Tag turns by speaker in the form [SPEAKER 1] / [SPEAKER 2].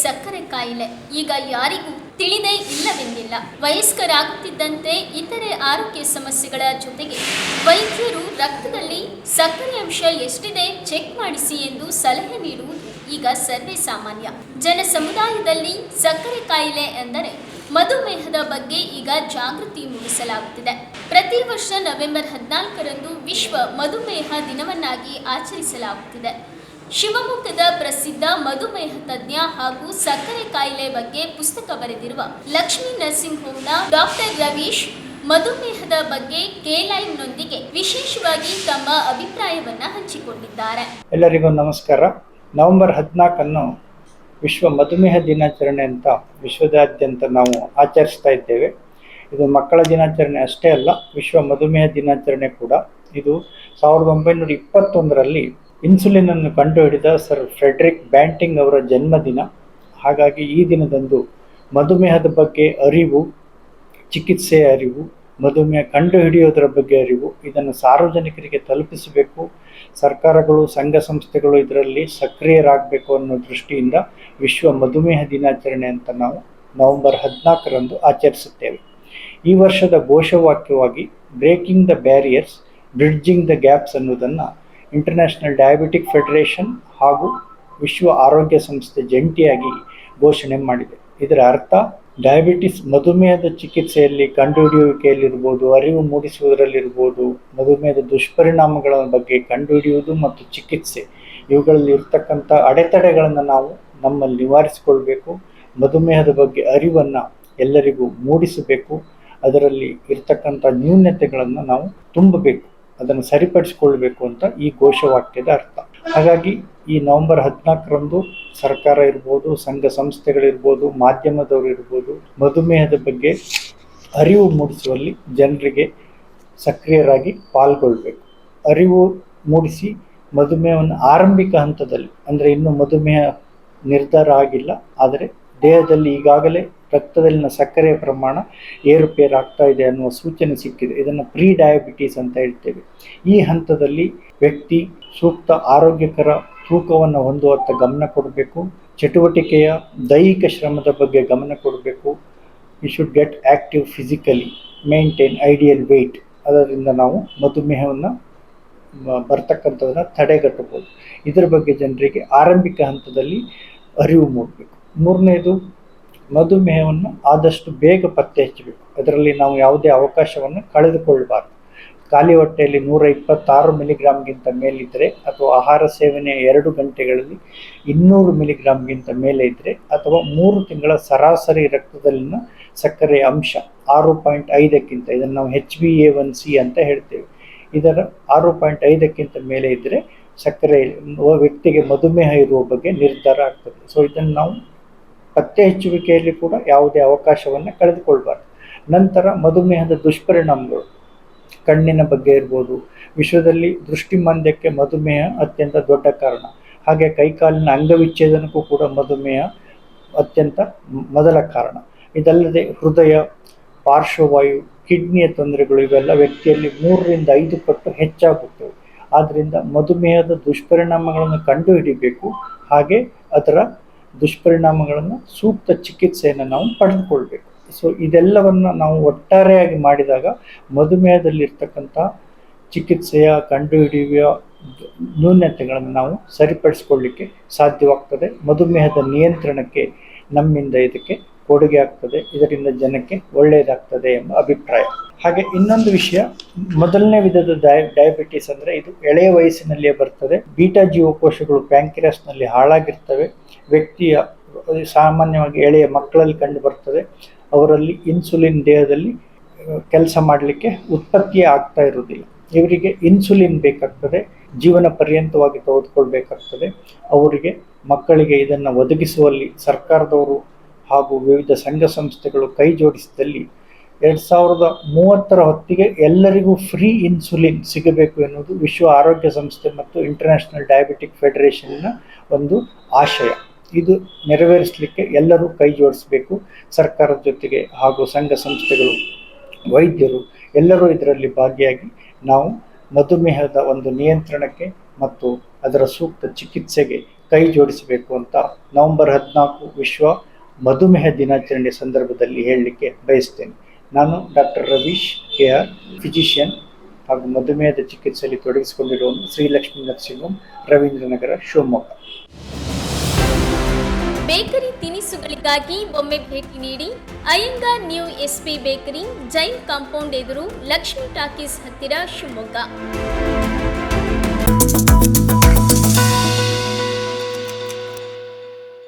[SPEAKER 1] ಸಕ್ಕರೆ ಕಾಯಿಲೆ ಈಗ ಯಾರಿಗೂ ತಿಳಿದೇ ಇಲ್ಲವೆಂದಿಲ್ಲ. ವಯಸ್ಕರಾಗುತ್ತಿದ್ದಂತೆ ಇತರೆ ಆರೋಗ್ಯ ಸಮಸ್ಯೆಗಳ ಜೊತೆಗೆ ವೈದ್ಯರು ರಕ್ತದಲ್ಲಿ ಸಕ್ಕರೆ ಅಂಶ ಎಷ್ಟಿದೆ ಚೆಕ್ ಮಾಡಿಸಿ ಎಂದು ಸಲಹೆ ನೀಡುವುದು ಈಗ ಸರ್ವೇ ಸಾಮಾನ್ಯ. ಜನ ಸಮುದಾಯದಲ್ಲಿ ಸಕ್ಕರೆ ಕಾಯಿಲೆ ಎಂದರೆ ಮಧುಮೇಹದ ಬಗ್ಗೆ ಈಗ ಜಾಗೃತಿ ಮೂಡಿಸಲಾಗುತ್ತಿದೆ. ಪ್ರತಿ ವರ್ಷ ನವೆಂಬರ್ 14ರಂದು ವಿಶ್ವ ಮಧುಮೇಹ ದಿನವನ್ನಾಗಿ ಆಚರಿಸಲಾಗುತ್ತಿದೆ. ಶಿವಮೊಗ್ಗದ ಪ್ರಸಿದ್ಧ ಮಧುಮೇಹ ತಜ್ಞ ಹಾಗೂ ಸಕ್ಕರೆ ಕಾಯಿಲೆ ಬಗ್ಗೆ ಪುಸ್ತಕ ಬರೆದಿರುವ ಲಕ್ಷ್ಮೀ ನರ್ಸಿಂಗ್ ಹೋಮ್ನ ಡಾಕ್ಟರ್ ರವೀಶ್ ಮಧುಮೇಹದ ಬಗ್ಗೆ ಕೆ-ಲೈವ್ನೊಂದಿಗೆ ವಿಶೇಷವಾಗಿ ತಮ್ಮ ಅಭಿಪ್ರಾಯವನ್ನ ಹಂಚಿಕೊಂಡಿದ್ದಾರೆ.
[SPEAKER 2] ಎಲ್ಲರಿಗೂ ನಮಸ್ಕಾರ. ನವೆಂಬರ್ 14 ವಿಶ್ವ ಮಧುಮೇಹ ದಿನಾಚರಣೆ ಅಂತ ವಿಶ್ವದಾದ್ಯಂತ ನಾವು ಆಚರಿಸ್ತಾ ಇದ್ದೇವೆ. ಇದು ಮಕ್ಕಳ ದಿನಾಚರಣೆ ಅಷ್ಟೇ ಅಲ್ಲ, ವಿಶ್ವ ಮಧುಮೇಹ ದಿನಾಚರಣೆ ಕೂಡ. ಇದು 1921ರಲ್ಲಿ ಇನ್ಸುಲಿನ್ ಅನ್ನು ಕಂಡುಹಿಡಿದ ಸರ್ ಫ್ರೆಡ್ರಿಕ್ ಬ್ಯಾಂಟಿಂಗ್ ಅವರ ಜನ್ಮದಿನ. ಹಾಗಾಗಿ ಈ ದಿನದಂದು ಮಧುಮೇಹದ ಬಗ್ಗೆ ಅರಿವು, ಚಿಕಿತ್ಸೆಯ ಅರಿವು, ಮಧುಮೇಹ ಕಂಡುಹಿಡಿಯೋದರ ಬಗ್ಗೆ ಅರಿವು, ಇದನ್ನು ಸಾರ್ವಜನಿಕರಿಗೆ ತಲುಪಿಸಬೇಕು. ಸರ್ಕಾರಗಳು, ಸಂಘ ಸಂಸ್ಥೆಗಳು ಇದರಲ್ಲಿ ಸಕ್ರಿಯರಾಗಬೇಕು ಅನ್ನೋ ದೃಷ್ಟಿಯಿಂದ ವಿಶ್ವ ಮಧುಮೇಹ ದಿನಾಚರಣೆ ಅಂತ ನಾವು ನವೆಂಬರ್ 14ರಂದು ಆಚರಿಸುತ್ತೇವೆ. ಈ ವರ್ಷದ ಘೋಷವಾಕ್ಯವಾಗಿ breaking the barriers, bridging the gaps ಅನ್ನೋದನ್ನು ಇಂಟರ್ನ್ಯಾಷನಲ್ ಡಯಾಬಿಟಿಕ್ ಫೆಡರೇಷನ್ ಹಾಗೂ ವಿಶ್ವ ಆರೋಗ್ಯ ಸಂಸ್ಥೆ ಜಂಟಿಯಾಗಿ ಘೋಷಣೆ ಮಾಡಿದೆ. ಇದರ ಅರ್ಥ ಡಯಾಬಿಟಿಸ್, ಮಧುಮೇಹದ ಚಿಕಿತ್ಸೆಯಲ್ಲಿ, ಕಂಡುಹಿಡಿಯುವಿಕೆಯಲ್ಲಿರ್ಬೋದು, ಅರಿವು ಮೂಡಿಸುವುದರಲ್ಲಿರ್ಬೋದು, ಮಧುಮೇಹದ ದುಷ್ಪರಿಣಾಮಗಳ ಬಗ್ಗೆ ಕಂಡುಹಿಡಿಯುವುದು ಮತ್ತು ಚಿಕಿತ್ಸೆ, ಇವುಗಳಲ್ಲಿ ಇರ್ತಕ್ಕಂಥ ಅಡೆತಡೆಗಳನ್ನು ನಾವು ನಮ್ಮಲ್ಲಿ ನಿವಾರಿಸಿಕೊಳ್ಬೇಕು. ಮಧುಮೇಹದ ಬಗ್ಗೆ ಅರಿವನ್ನು ಎಲ್ಲರಿಗೂ ಮೂಡಿಸಬೇಕು. ಅದರಲ್ಲಿ ಇರ್ತಕ್ಕಂಥ ನ್ಯೂನತೆಗಳನ್ನು ನಾವು ತುಂಬಬೇಕು, ಅದನ್ನು ಸರಿಪಡಿಸಿಕೊಳ್ಬೇಕು ಅಂತ ಈ ಘೋಷವಾಕ್ಯದ ಅರ್ಥ. ಹಾಗಾಗಿ ಈ ನವೆಂಬರ್ 14ರಂದು ಸರ್ಕಾರ ಇರ್ಬೋದು, ಸಂಘ ಸಂಸ್ಥೆಗಳಿರ್ಬೋದು, ಮಾಧ್ಯಮದವರು ಇರ್ಬೋದು, ಮಧುಮೇಹದ ಬಗ್ಗೆ ಅರಿವು ಮೂಡಿಸುವಲ್ಲಿ ಜನರಿಗೆ ಸಕ್ರಿಯರಾಗಿ ಪಾಲ್ಗೊಳ್ಬೇಕು. ಅರಿವು ಮೂಡಿಸಿ ಮಧುಮೇಹವನ್ನು ಆರಂಭಿಕ ಹಂತದಲ್ಲಿ, ಅಂದರೆ ಇನ್ನೂ ಮಧುಮೇಹ ನಿರ್ಧಾರ ಆಗಿಲ್ಲ, ಆದರೆ ದೇಹದಲ್ಲಿ ಈಗಾಗಲೇ ರಕ್ತದಲ್ಲಿನ ಸಕ್ಕರೆಯ ಪ್ರಮಾಣ ಏರುಪೇರಾಗ್ತಾ ಇದೆ ಅನ್ನುವ ಸೂಚನೆ ಸಿಕ್ಕಿದೆ. ಇದನ್ನು ಪ್ರೀ ಡಯಾಬಿಟೀಸ್ ಅಂತ ಹೇಳ್ತೇವೆ. ಈ ಹಂತದಲ್ಲಿ ವ್ಯಕ್ತಿ ಸೂಕ್ತ ಆರೋಗ್ಯಕರ ತೂಕವನ್ನು ಹೊಂದುವತ್ತ ಗಮನ ಕೊಡಬೇಕು. ಚಟುವಟಿಕೆಯ, ದೈಹಿಕ ಶ್ರಮದ ಬಗ್ಗೆ ಗಮನ ಕೊಡಬೇಕು. We should get active physically, maintain ideal weight. ಅದರಿಂದ ನಾವು ಮಧುಮೇಹವನ್ನು ಬರ್ತಕ್ಕಂಥದನ್ನು ತಡೆಗಟ್ಟಬಹುದು. ಇದರ ಬಗ್ಗೆ ಜನರಿಗೆ ಆರಂಭಿಕ ಹಂತದಲ್ಲಿ ಅರಿವು ಮೂಡಬೇಕು. ಮೂರನೇದು, ಮಧುಮೇಹವನ್ನು ಆದಷ್ಟು ಬೇಗ ಪತ್ತೆ ಹಚ್ಚಬೇಕು. ಅದರಲ್ಲಿ ನಾವು ಯಾವುದೇ ಅವಕಾಶವನ್ನು ಕಳೆದುಕೊಳ್ಳಬಾರ್ದು. ಖಾಲಿ ಹೊಟ್ಟೆಯಲ್ಲಿ 126 ಮಿಲಿಗ್ರಾಮ್ಗಿಂತ ಮೇಲಿದ್ದರೆ, ಅಥವಾ ಆಹಾರ ಸೇವನೆಯ 2 ಗಂಟೆಗಳಲ್ಲಿ 200 ಮಿಲಿಗ್ರಾಮ್ಗಿಂತ ಮೇಲೆ ಇದ್ದರೆ, ಅಥವಾ 3 ತಿಂಗಳ ಸರಾಸರಿ ರಕ್ತದಲ್ಲಿನ ಸಕ್ಕರೆಯ ಅಂಶ 6.5ಕ್ಕಿಂತ, ಇದನ್ನು ನಾವು HbA1c ಅಂತ ಹೇಳ್ತೇವೆ, ಇದರ 6.5ಕ್ಕಿಂತ ಮೇಲೆ ಇದ್ದರೆ ಸಕ್ಕರೆ ವ್ಯಕ್ತಿಗೆ ಮಧುಮೇಹ ಇರುವ ಬಗ್ಗೆ ನಿರ್ಧಾರ ಆಗ್ತದೆ. ಸೊ ಇದನ್ನು ನಾವು ಪತ್ತೆ ಹಚ್ಚುವಿಕೆಯಲ್ಲಿ ಕೂಡ ಯಾವುದೇ ಅವಕಾಶವನ್ನು ಕಳೆದುಕೊಳ್ಬಾರ್ದು. ನಂತರ ಮಧುಮೇಹದ ದುಷ್ಪರಿಣಾಮಗಳು, ಕಣ್ಣಿನ ಬಗ್ಗೆ ಇರ್ಬೋದು. ವಿಶ್ವದಲ್ಲಿ ದೃಷ್ಟಿಮಾಂದ್ಯಕ್ಕೆ ಮಧುಮೇಹ ಅತ್ಯಂತ ದೊಡ್ಡ ಕಾರಣ. ಹಾಗೆ ಕೈಕಾಲಿನ ಅಂಗವಿಚ್ಛೇದನಕ್ಕೂ ಕೂಡ ಮಧುಮೇಹ ಅತ್ಯಂತ ಮೊದಲ ಕಾರಣ. ಇದಲ್ಲದೆ ಹೃದಯ, ಪಾರ್ಶ್ವವಾಯು, ಕಿಡ್ನಿಯ ತೊಂದರೆಗಳು, ಇವೆಲ್ಲ ವ್ಯಕ್ತಿಯಲ್ಲಿ 3ರಿಂದ 5 ಪಟ್ಟು ಹೆಚ್ಚಾಗುತ್ತವೆ. ಆದ್ದರಿಂದ ಮಧುಮೇಹದ ದುಷ್ಪರಿಣಾಮಗಳನ್ನು ಕಂಡುಹಿಡಿಬೇಕು. ಹಾಗೆ ಅದರ ದುಷ್ಪರಿಣಾಮಗಳನ್ನು, ಸೂಕ್ತ ಚಿಕಿತ್ಸೆಯನ್ನು ನಾವು ಪಡೆದುಕೊಳ್ಬೇಕು. ಸೊ ಇದೆಲ್ಲವನ್ನು ನಾವು ಒಟ್ಟಾರೆಯಾಗಿ ಮಾಡಿದಾಗ ಮಧುಮೇಹದಲ್ಲಿರ್ತಕ್ಕಂಥ ಚಿಕಿತ್ಸೆಯ, ಕಂಡುಹಿಡಿಯುವ ನ್ಯೂನತೆಗಳನ್ನು ನಾವು ಸರಿಪಡಿಸಿಕೊಳ್ಳಿಕ್ಕೆ ಸಾಧ್ಯವಾಗ್ತದೆ. ಮಧುಮೇಹದ ನಿಯಂತ್ರಣಕ್ಕೆ ನಮ್ಮಿಂದ ಇದಕ್ಕೆ ಕೊಡುಗೆ ಆಗ್ತದೆ. ಇದರಿಂದ ಜನಕ್ಕೆ ಒಳ್ಳೆಯದಾಗ್ತದೆ ಎಂಬ ಅಭಿಪ್ರಾಯ. ಹಾಗೆ ಇನ್ನೊಂದು ವಿಷಯ, ಮೊದಲನೇ ವಿಧದ ಡಯಾಬಿಟಿಸ್ ಅಂದರೆ ಇದು ಎಳೆಯ ವಯಸ್ಸಿನಲ್ಲಿಯೇ ಬರ್ತದೆ. ಬೀಟಾ ಜೀವಕೋಶಗಳು ಪ್ಯಾಂಕ್ರಿಯಾಸ್ನಲ್ಲಿ ಹಾಳಾಗಿರ್ತವೆ. ವ್ಯಕ್ತಿಯ ಸಾಮಾನ್ಯವಾಗಿ ಎಳೆಯ ಮಕ್ಕಳಲ್ಲಿ ಕಂಡು ಬರ್ತದೆ. ಅವರಲ್ಲಿ ಇನ್ಸುಲಿನ್ ದೇಹದಲ್ಲಿ ಕೆಲಸ ಮಾಡಲಿಕ್ಕೆ ಉತ್ಪತ್ತಿಯೇ ಆಗ್ತಾ ಇರುವುದಿಲ್ಲ. ಇವರಿಗೆ ಇನ್ಸುಲಿನ್ ಬೇಕಾಗ್ತದೆ, ಜೀವನ ಪರ್ಯಂತವಾಗಿ ತೆಗೆದುಕೊಳ್ಬೇಕಾಗ್ತದೆ. ಅವರಿಗೆ, ಮಕ್ಕಳಿಗೆ ಇದನ್ನು ಒದಗಿಸುವಲ್ಲಿ ಸರ್ಕಾರದವರು ಹಾಗೂ ವಿವಿಧ ಸಂಘ ಸಂಸ್ಥೆಗಳು ಕೈ ಜೋಡಿಸಿದಲ್ಲಿ 2030ರ ಹೊತ್ತಿಗೆ ಎಲ್ಲರಿಗೂ ಫ್ರೀ ಇನ್ಸುಲಿನ್ ಸಿಗಬೇಕು ಎನ್ನುವುದು ವಿಶ್ವ ಆರೋಗ್ಯ ಸಂಸ್ಥೆ ಮತ್ತು ಇಂಟರ್ನ್ಯಾಷನಲ್ ಡಯಾಬಿಟಿಕ್ ಫೆಡರೇಷನ್ನ ಒಂದು ಆಶಯ. ಇದು ನೆರವೇರಿಸಲಿಕ್ಕೆ ಎಲ್ಲರೂ ಕೈ ಜೋಡಿಸಬೇಕು. ಸರ್ಕಾರದ ಜೊತೆಗೆ ಹಾಗೂ ಸಂಘ ಸಂಸ್ಥೆಗಳು, ವೈದ್ಯರು ಎಲ್ಲರೂ ಇದರಲ್ಲಿ ಭಾಗಿಯಾಗಿ ನಾವು ಮಧುಮೇಹದ ಒಂದು ನಿಯಂತ್ರಣಕ್ಕೆ, ಮತ್ತು ಅದರ ಸೂಕ್ತ ಚಿಕಿತ್ಸೆಗೆ ಕೈ ಜೋಡಿಸಬೇಕು ಅಂತ ನವೆಂಬರ್ 14 ವಿಶ್ವ ಮಧುಮೇಹ ದಿನಾಚರಣೆ ಸಂದರ್ಭದಲ್ಲಿ ಹೇಳಲಿಕ್ಕೆ ಬಯಸ್ತೇನೆ. ನಾನು ಡಾಕ್ಟರ್ ರವೀಶ್ KR, ಫಿಸಿಷಿಯನ್ ಹಾಗೂ ಮಧುಮೇಹದ ಚಿಕಿತ್ಸೆಯಲ್ಲಿ ತೊಡಗಿಸಿಕೊಂಡಿರುವನು, Srilakshmi nursing home, Ravindranagar, Shivamogga.
[SPEAKER 1] Bakery ತಿನಿಸುಗಳಿಗಾಗಿ ಒಮ್ಮೆ ಭೇಟಿ ನೀಡಿ. Iyengar new SP bakery, Jain compound ಎದುರು, ಲಕ್ಷ್ಮೀ ಟಾಕೀಸ್ ಹತ್ತಿರ, ಶಿವಮೊಗ್ಗ.